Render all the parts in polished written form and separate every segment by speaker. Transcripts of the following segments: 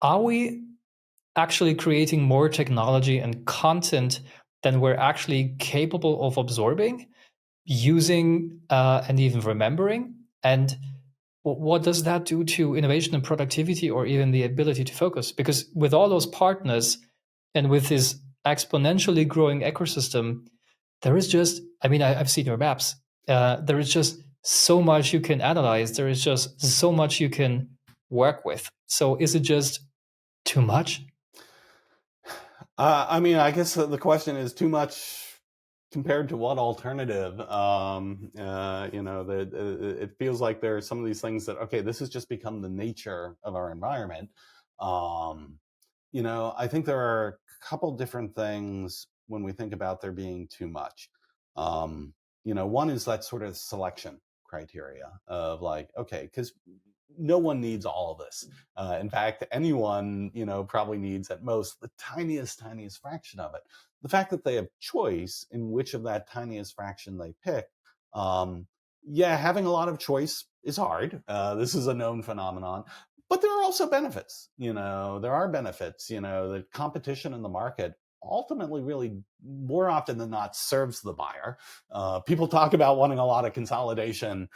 Speaker 1: are we actually creating more technology and content than we're actually capable of absorbing, using, and even remembering? And what does that do to innovation and productivity, or even the ability to focus? Because with all those partners and with this exponentially growing ecosystem, there is just, I mean, I've seen your maps. There is just so much you can analyze. There is just so much you can work with. So is it just too much?
Speaker 2: I mean, I guess the question is too much compared to what alternative? It feels like there are some of these things that, okay, this has just become the nature of our environment. Um, I think there are a couple different things when we think about there being too much. One is that sort of selection criteria of like, okay, because no one needs all of this. In fact, anyone, probably needs at most the tiniest fraction of it. The fact that they have choice in which of that tiniest fraction they pick, yeah, having a lot of choice is hard. This is a known phenomenon. But there are also benefits. There are benefits. The competition in the market ultimately really more often than not serves the buyer. People talk about wanting a lot of consolidation.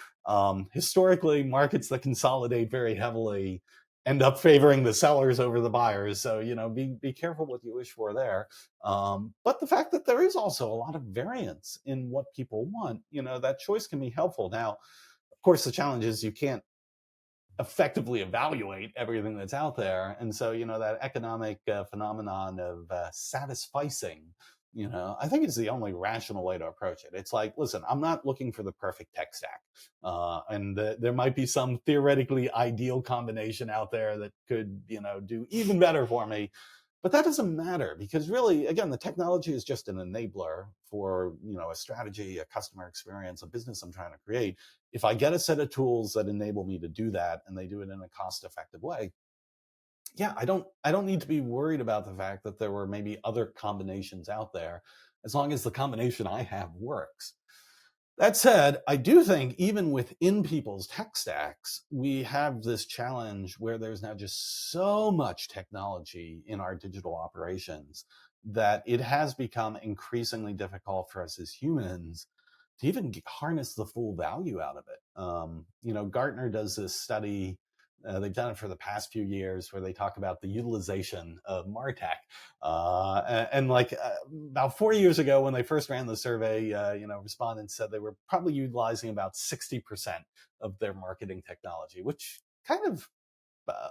Speaker 2: Historically, markets that consolidate very heavily end up favoring the sellers over the buyers. So, be careful what you wish for there. But the fact that there is also a lot of variance in what people want, that choice can be helpful. Now, of course, the challenge is you can't effectively evaluate everything that's out there. And so, that economic phenomenon of satisficing, I think is the only rational way to approach it. It's like, listen, I'm not looking for the perfect tech stack. And there might be some theoretically ideal combination out there that could, do even better for me. But that doesn't matter because really, again, the technology is just an enabler for, a strategy, a customer experience, a business I'm trying to create. If I get a set of tools that enable me to do that and they do it in a cost-effective way, yeah, I don't need to be worried about the fact that there were maybe other combinations out there, as long as the combination I have works. That said, I do think even within people's tech stacks, we have this challenge where there's now just so much technology in our digital operations that it has become increasingly difficult for us as humans to even harness the full value out of it. Gartner does this study. They've done it for the past few years where they talk about the utilization of MarTech. About 4 years ago, when they first ran the survey, respondents said they were probably utilizing about 60% of their marketing technology, which kind of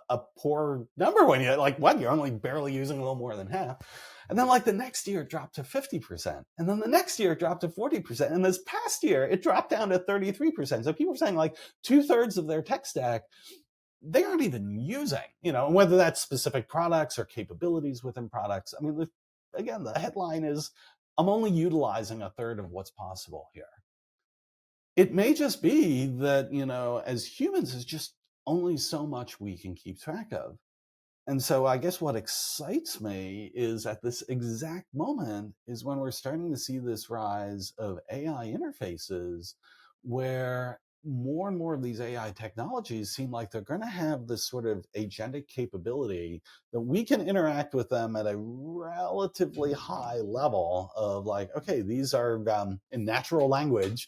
Speaker 2: a poor number when you're like, what? You're only barely using a little more than half. And then the next year it dropped to 50%. And then the next year it dropped to 40%. And this past year it dropped down to 33%. So people are saying 2/3 of their tech stack they aren't even using, whether that's specific products or capabilities within products. I mean, again, the headline is, I'm only utilizing 1/3 of what's possible here. It may just be that, as humans, there's just only so much we can keep track of. And so I guess what excites me is at this exact moment is when we're starting to see this rise of AI interfaces where more and more of these AI technologies seem like they're going to have this sort of agentic capability that we can interact with them at a relatively high level of okay, these are in natural language,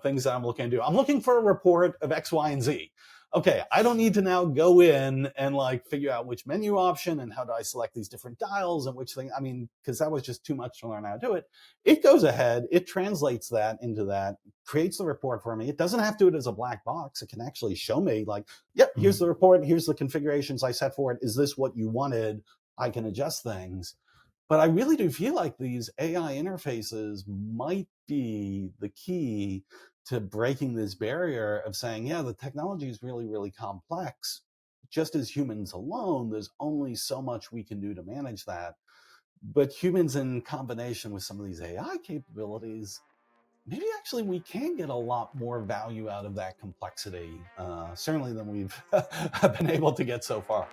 Speaker 2: things that I'm looking to do. I'm looking for a report of X, Y, and Z. Okay, I don't need to now go in and figure out which menu option and how do I select these different dials and which thing. I mean, because that was just too much to learn how to do it. It goes ahead, it translates that into that, creates the report for me. It doesn't have to do it as a black box. It can actually show me yep, here's the report, here's the configurations I set for it. Is this what you wanted? I can adjust things. But I really do feel like these AI interfaces might be the key to breaking this barrier of saying, yeah, the technology is really, really complex. Just as humans alone, there's only so much we can do to manage that. But humans in combination with some of these AI capabilities, maybe actually we can get a lot more value out of that complexity, certainly than we've been able to get so far.